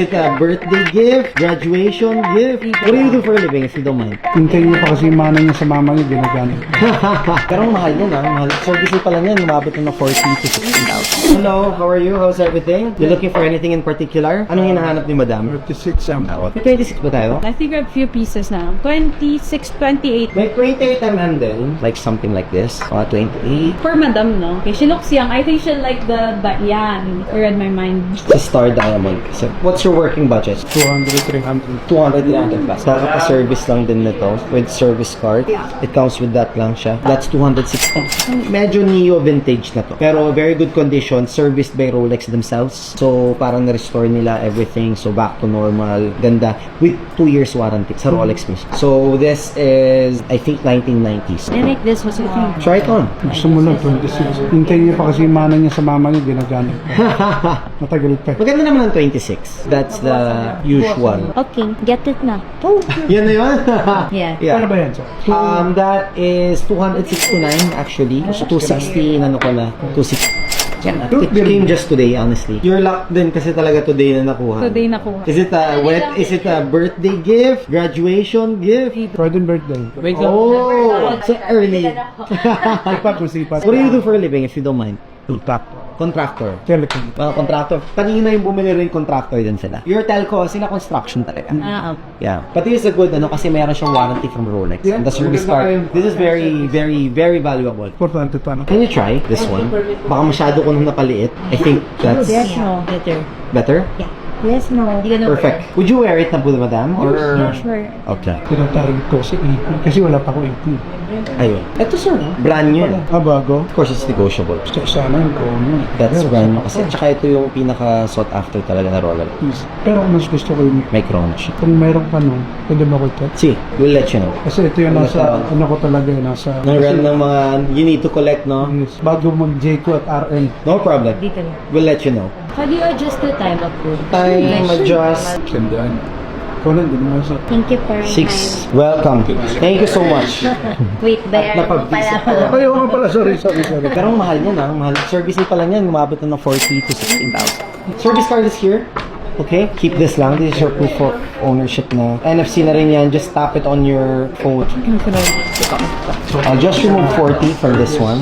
Is it a birthday gift? Graduation gift? What do you do for a living if you don't mind? Hintayin niyo pa kasi yung mana niya sa mama niya, ginagamit. Pero ang mahal yun, mahal. Service pa lang yan, lumabot na ng 40 to 60,000. Hello, how are you? How's everything? You looking for anything in particular? Anong hinahanap ni Madam? 36 ang awat. May 26 ba tayo? I think we have a few pieces now. 26, 28. May 28 din. Like something like this. Mga 28. For Madam, no? Okay, she looks young. I think she'll like the yan. I read my mind. Sa Star Diamond. So, what's your working budget? 200, 300. 200, 300 plus. Nakaka-service lang din nito with service card. It comes with that lang siya. That's 260. Medyo neo vintage na to. Pero very good condition. Serviced by Rolex themselves. So parang na-restore nila everything. So back to normal. Ganda. With 2 years warranty sa Rolex mismo. So this is, I think, 1990s. I like this. What's it think? Try it on. Gusto mo lang 26. Hintayin niyo pa kasi yung mana niya sa mama niya, ginagamit. Matagal pa. Maganda naman ang 26. That's the usual. Okay, get it na. Yan na yun? Yeah. Ano ba yan, sir? That is 269 actually. 260 ano ko na. 260. Yeah, it came just today, honestly. Your luck din kasi talaga today na nakuha. Today nakuha. Is it a birthday gift? Graduation gift? Pwede birthday. Wait lang. Oh, so early. Sipat mo sipat. What do you do for a living if you don't mind? Tulpak. Contractor. Telecom. Mga contractor. Kanina yung bumili rin contractor din sila. Your telco, sila construction talaga. Okay. Yeah. But this is a good, kasi meron siyang warranty from Rolex. Yeah. And the service card. This is very, very, very valuable. Importante pa, no? Can you try this one? Baka masyado ko nung napaliit. I think that's Yes, no. Better. better. Yeah. Yes, no. Perfect. Would you wear it na po, madam? Or... Yeah, sure. Okay. Tinatarget ko si AP. Kasi wala pa ako AP. Ayun. Ito sir, brand new. Bago. Of course, it's negotiable. Sana yung ko. That's brand new. Kasi tsaka ito yung pinaka sought after talaga na Rolex. Pero mas gusto ko yung May chrono siya. kung meron ka no, pwede mo ko ito. See, we'll let you know. Kasi ito yung nasa, ano ko talaga yun, nasa... Ng realm ng mga you need to collect, no? Yes. Bago mag J2 at RM. No problem. Dito na. We'll let you know. How do you adjust the time up to? Time adjust. Sandaan. Ikaw lang, din naman sa... Thank you for your 6. Welcome. Thank you so much. time. Wait, At bayaran mo napag-visa pala. ko. Ayaw nga pala, sorry. Pero ang mahal niya na, mahal. Service pa lang yan, umabot na ng 40 to 16,000. Service card is here. Okay, keep this lang. This is your proof of ownership na. NFC na rin yan. Just tap it on your phone. I'll just remove 40 from this one.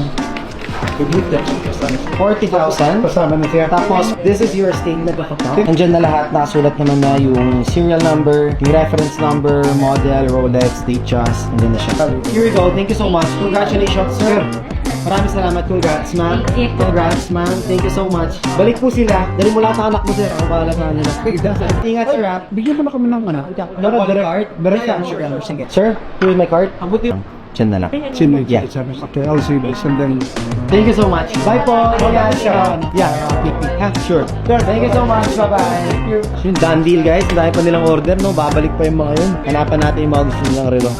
40,000. Kasama na siya. Tapos, this is your statement of account. Andyan na lahat. Nakasulat naman na yung serial number, yung reference number, model, Rolex, date just, and then na siya. Here we go. Thank you so much. Congratulations, sir. Maraming salamat. Congrats, ma'am. Congrats, ma'am. Thank you so much. Balik po sila. Dali mo lahat ang anak mo, sir. Ako bahala sa kanila. Ingat, sir, ha? Bigyan mo na kami ng ano. Direct Sige. Sir, here's my card. Diyan na lang. Sino yung Yeah. sabi? Okay, I'll see you. And then... Thank you so much. Bye po. Yeah. Sure. Thank you so much. Bye-bye. Yung done deal, guys. Dahil pa nilang order, no? Babalik pa yung mga yun. Hanapan natin yung mga gusto nilang relo.